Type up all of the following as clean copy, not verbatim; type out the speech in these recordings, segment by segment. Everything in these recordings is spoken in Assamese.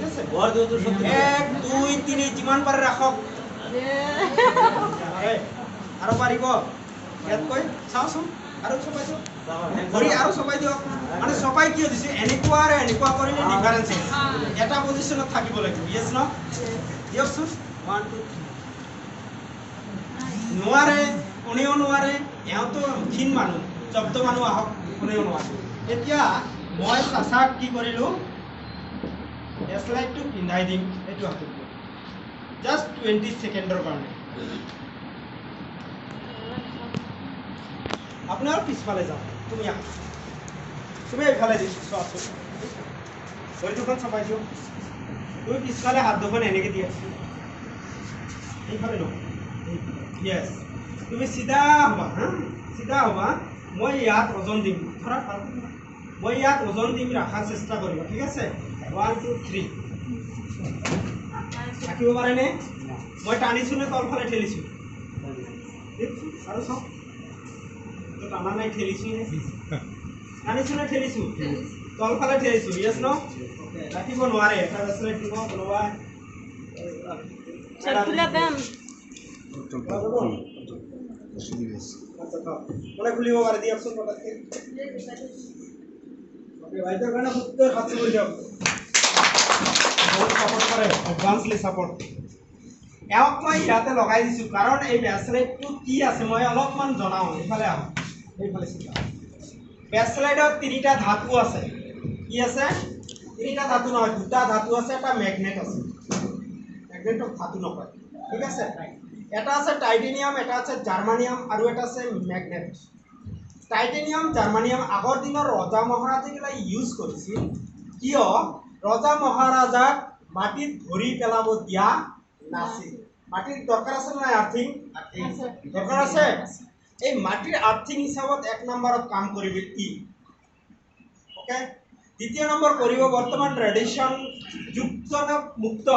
ঠিক আছে 1 2 3 যিমান পাৰে ৰাখক আৰু পাৰিব ইয়াত কৈ চাওচোন আৰু চপাই দিয়ক ভৰি আৰু চপাই দিয়ক মানে চপাই কিয় দিছে এনেকুৱা আৰু এনেকুৱা কৰিলে ডিফাৰেন্স এটা পজিশনত থাকিব লাগিব ইয়েছ ন দিয়কচোন 1 2 3 নোৱাৰে কোনেও নোৱাৰে এওঁতো ক্ষীণ মানুহ জব্দ মানুহ আহক কোনেও নোৱাৰে এতিয়া মই চাচাক কি কৰিলো স্লাইডটো পিন্ধাই দিম এইটো হাতত জাস্ট 20 সেকেন্ডৰ কাৰণে আপনাৰ পিছফালে যাও তুমি আহ তুমি এইফালে দিছো চোৱাচোন ভৰি দুখন চপাই দিও তুমি পিছফালে হাত দুখন এনেকে দি আছো এইফালে ন ইয়েস তুমি সিধা হবা হা সিধা হবা মই ইয়াত ওজন দিম ধৰা মই ইয়াত ওজন দিম ৰাখাৰ চেষ্টা কৰিবা ঠিক আছে 1 2 3 ৰাখিব পাৰে নে মই টানিছো নে তলফালে ঠেলিছো আৰু চাও টানা নাই ঠেলিছো নে টানিছো নে ঠেলিছো তলফালে ঠেলিছো ইয়েস ন ৰাখিব নোৱাৰে এটা বেছলে দিব কোনোবা চটুলা দাম কোনে খুলিব পাৰে দিয়কচোন পটককে ওকে ভাইটোৰ কাৰণে উত্তৰ হাত কৰি দিয়ক বহুত সাপোৰ্ট কৰে এডভান্সলি সাপোৰ্ট এওক মই ইয়াতে লগাই দিছো কাৰণ এই ব্যাসলেটটো কি আছে মই অলপমান জনাও ইফালে আহক এইফালে চিধা ব্যাসলেটত তিনিটা ধাতু আছে কি আছে তিনিটা ধাতু নহয় দুটা ধাতু আছে এটা ম্যাগনেট আছে ম্যাগনেটক ধাতু নকয় ঠিক আছে এটা আছে টাইটেনিয়াম এটা আছে জার্মানিয়াম আৰু এটা আছে ম্যাগনেট টাইটেনিয়াম জাৰ্মানিয়াম আগৰ দিনৰ ৰজা মহাৰাজাগিলা ইউজ কৰিছিল কিয় ৰজা মহাৰাজাক মাটিত ধৰি পেলাব দিয়া নাছিল মাটিৰ দৰকাৰ আছে নাই আৰ্থিং দৰকাৰ আছে এই মাটিৰ আৰ্থিং হিচাপত এক নম্বৰত কাম কৰিবি ই ওকে দ্বিতীয় নম্বৰ কৰিব বৰ্তমান ৰেডিয়েশন যুক্ত না মুক্ত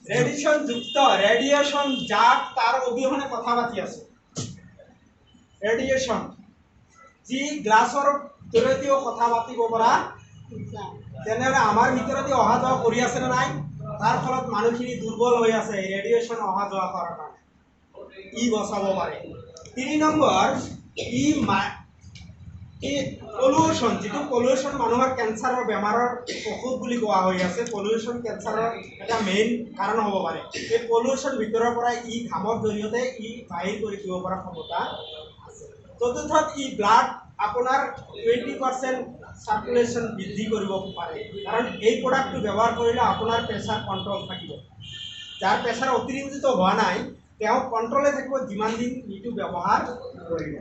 ৰেডিয়েশন যুক্ত ৰেডিয়েশন যাক তাৰ অবিহনে কথা পাতি আছে ৰেডিয়েশন যি গ্লাছৰ ভিতৰতেও কথা পাতিব পৰা তেনেহলে আমাৰ ভিতৰতে অহা যোৱা কৰি আছে না নাই তাৰ ফলত মানুহখিনি দুৰ্বল হৈ আছে ৰেডিয়েশন অহা যোৱা কৰাৰ কাৰণে ই বচাব পাৰে 3 নম্বৰ ই পলিউশন যেটো পলিউশন মানুহৰ ক্যান্সাৰৰ বেমাৰৰ অসুখ বুলি কোৱা হৈ আছে পলিউশন ক্যান্সাৰৰ এটা মেইন কাৰণ হ'ব পাৰে এই পলিউশন ভিতৰৰ পৰা ই ঘামৰ জৰিয়তে ই বাহিৰ কৰি দিব পৰা ক্ষমতা আছে চতুৰ্থত ই ব্লাড আপোনাৰ 20% সাৰ্কুলেশন বৃদ্ধি কৰিব পাৰে কাৰণ এই প্ৰডাক্টটো ব্যৱহাৰ কৰিলে আপোনাৰ প্ৰেছাৰ কন্ট্ৰোল থাকিব যাৰ প্ৰেছাৰ অতিৰঞ্জিত হোৱা নাই তেওঁ কন্ট্ৰোলে থাকিব যিমান দিন ইটো ব্যৱহাৰ কৰিলে